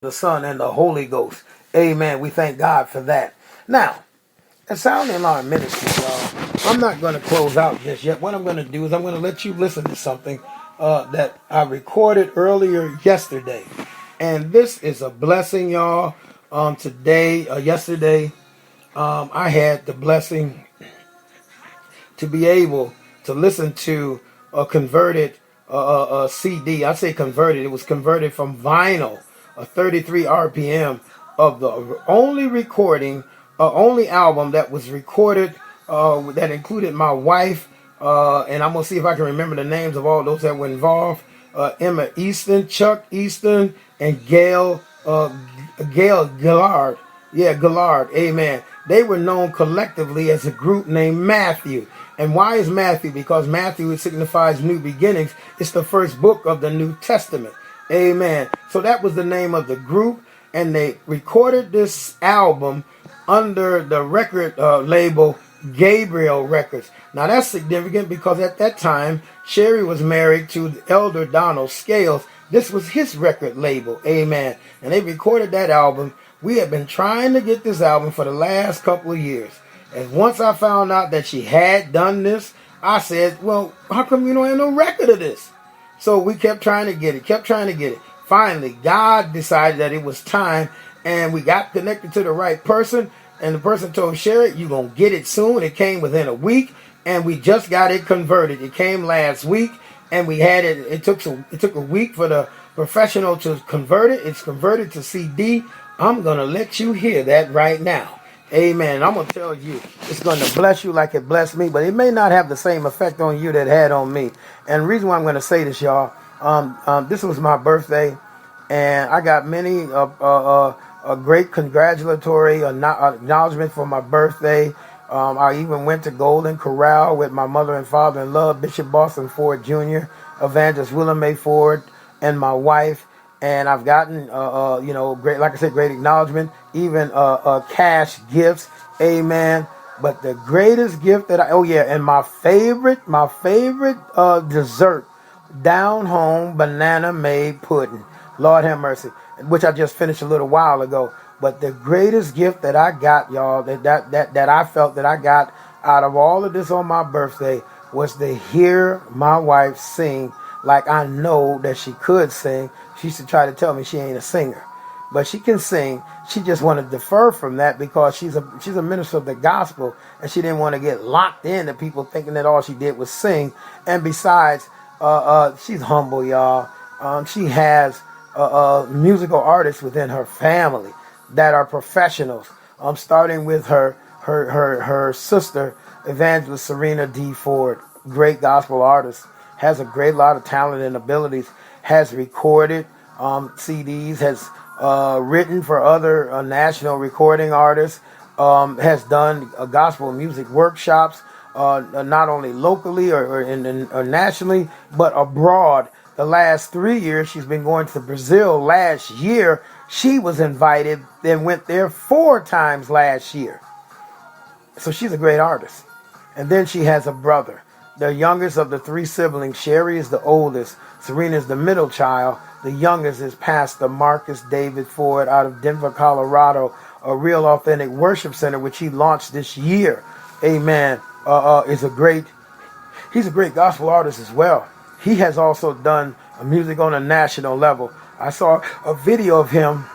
the Son, and the Holy Ghost. Amen. We thank God for that. Now, at Sound and Alarm Ministries, y'all, I'm not going to close out just yet. What I'm going to do is I'm going to let you listen to something that I recorded earlier yesterday. And this is a blessing, y'all. Yesterday, I had the blessing to be able to listen to a converted CD. I say converted. It was converted from vinyl, a 33 RPM of the only album that was recorded that included my wife. And I'm going to see if I can remember the names of all those that were involved. Emma Easton, Chuck Easton, and Gail Gillard. Yeah, Gillard. Amen. They were known collectively as a group named Matthew. And why is Matthew? Because Matthew signifies new beginnings. It's the first book of the New Testament. Amen. So that was the name of the group. And they recorded this album under the record label Gabriel Records. Now that's significant because at that time, Sherry was married to the elder Donald Scales. This was his record label. Amen. And they recorded that album. We have been trying to get this album for the last couple of years. And once I found out that she had done this, I said, well, how come you don't have no record of this? So we kept trying to get it. Finally, God decided that it was time, and we got connected to the right person, and the person told Sherry, you're going to get it soon. It came within a week, and we just got it converted. It came last week, and we had it. It took a week for the professional to convert it. It's converted to CD. I'm going to let you hear that right now. Amen. I'm going to tell you, it's going to bless you like it blessed me, but it may not have the same effect on you that it had on me. And the reason why I'm going to say this, y'all, this was my birthday, and I got many a great congratulatory acknowledgement for my birthday. I even went to Golden Corral with my mother and father-in-law, Bishop Boston Ford Jr., Evangelist William May Ford, and my wife. And I've gotten, great, like I said, great acknowledgement, even cash gifts, amen. But the greatest gift that and my favorite dessert, down home banana made pudding. Lord have mercy, which I just finished a little while ago. But the greatest gift that I got, y'all, that I felt that I got out of all of this on my birthday was to hear my wife sing like I know that she could sing. She used to try to tell me she ain't a singer, but she can sing. She just wanted to defer from that because she's a minister of the gospel, and she didn't want to get locked into people thinking that all she did was sing. And besides, she's humble, y'all. She has musical artists within her family that are professionals. Starting with her sister, Evangelist Serena D. Ford, great gospel artist, has a great lot of talent and abilities, has recorded CDs, has written for other national recording artists, has done gospel music workshops, not only locally or nationally, but abroad. The last 3 years, she's been going to Brazil. Last year, she was invited and went there 4 times last year. So she's a great artist. And then she has a brother. The youngest of the 3 siblings. Sherry is the oldest. Serena is the middle child. The youngest is Pastor Marcus David Ford out of Denver, Colorado, a real authentic worship center which he launched this year. Amen. He's a great gospel artist as well. He has also done music on a national level. I saw a video of him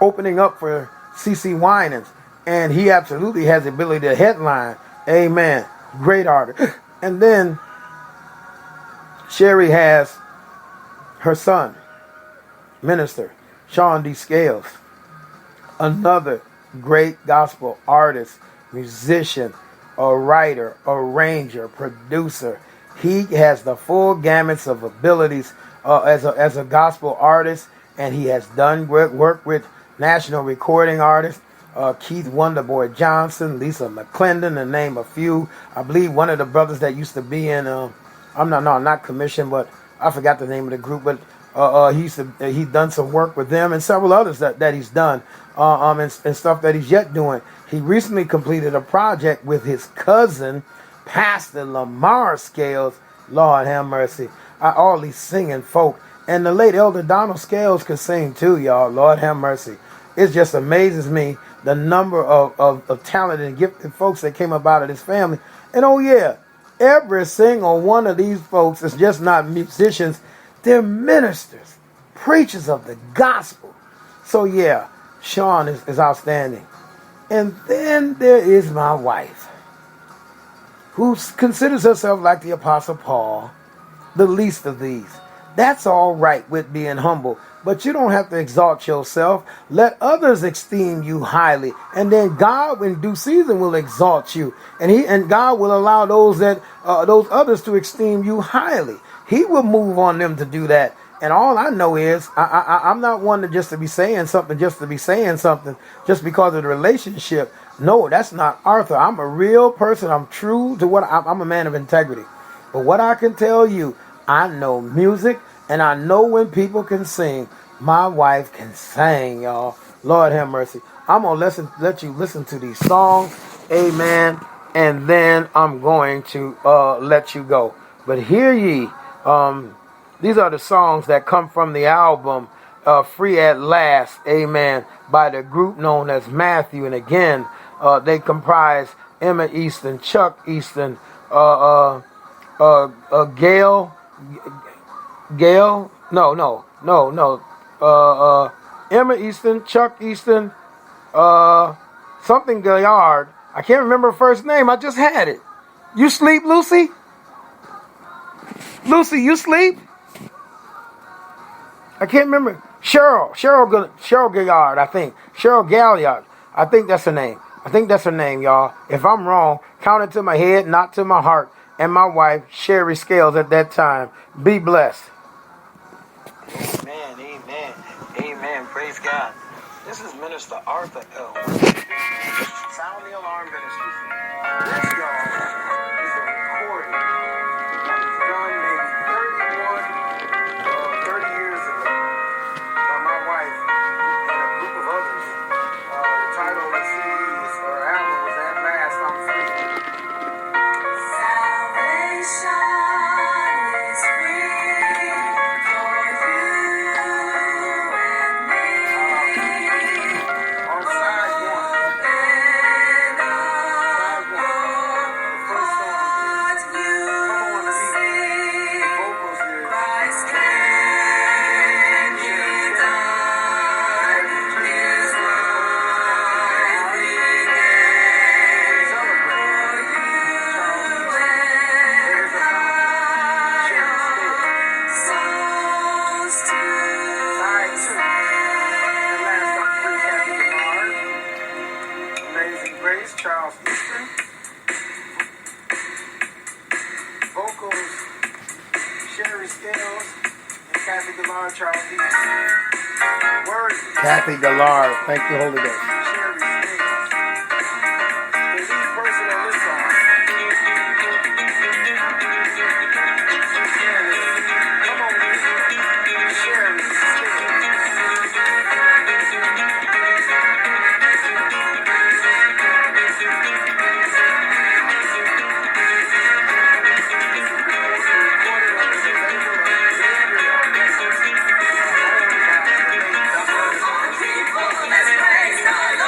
opening up for CeCe Winans, and he absolutely has the ability to headline. Amen. Great artist. And then Sherry has her son, Minister Sean D. Scales, another great gospel artist, musician, a writer, arranger, producer. He has the full gamuts of abilities as a gospel artist, and he has done work with national recording artists. Keith Wonderboy Johnson, Lisa McClendon, to name a few. I believe one of the brothers that used to be in, not Commission, but I forgot the name of the group, but he's done some work with them and several others that he's done, and stuff that he's yet doing. He recently completed a project with his cousin, Pastor Lamar Scales. Lord have mercy. All these singing folk. And the late Elder Donald Scales could sing too, y'all. Lord have mercy. It just amazes me the number of talented and gifted folks that came up out of this family. And oh yeah, every single one of these folks is just not musicians. They're ministers, preachers of the gospel. So yeah, Sean is outstanding. And then there is my wife, who considers herself like the Apostle Paul, the least of these. That's all right with being humble, but you don't have to exalt yourself. Let others esteem you highly, and then God, in due season, will exalt you, and God will allow those others to esteem you highly. He will move on them to do that. And all I know is I'm not one to be saying something just to be saying something just because of the relationship. No, that's not Arthur. I'm a real person. I'm true to what I'm a man of integrity. But what I can tell you, I know music and I know when people can sing. My wife can sing, y'all. Lord have mercy. I'm going to let you listen to these songs. Amen. And then I'm going to let you go. But hear ye. These are the songs that come from the album Free at Last. Amen. By the group known as Matthew. And again, they comprise Emma Easton, Chuck Easton, Gail, no. Emma Easton, Chuck Easton, something Gaillard. I can't remember her first name. I just had it. You sleep, Lucy? Lucy, you sleep? I can't remember. Cheryl Gaillard, I think. Cheryl Galliard. I think that's her name, y'all. If I'm wrong, count it to my head, not to my heart. And my wife, Sherry Scales, at that time. Be blessed. Amen. Praise God. This is Minister Arthur L. Sound the Alarm Ministries. This, y'all, is a recording that was done maybe 30 years ago by my wife and a group of others. The title of the CD or album was At Last I'm Free. Salvation is free for you and me. On side one. Charles Easton. Vocals, Sherry Scales and Kathy Gaillard, Charles Easton. Words, Kathy Gaillard. Thank you, Holy Ghost. Sherry Scales. The lead person on this song. Come on, Sherry Scales. Let's praise God.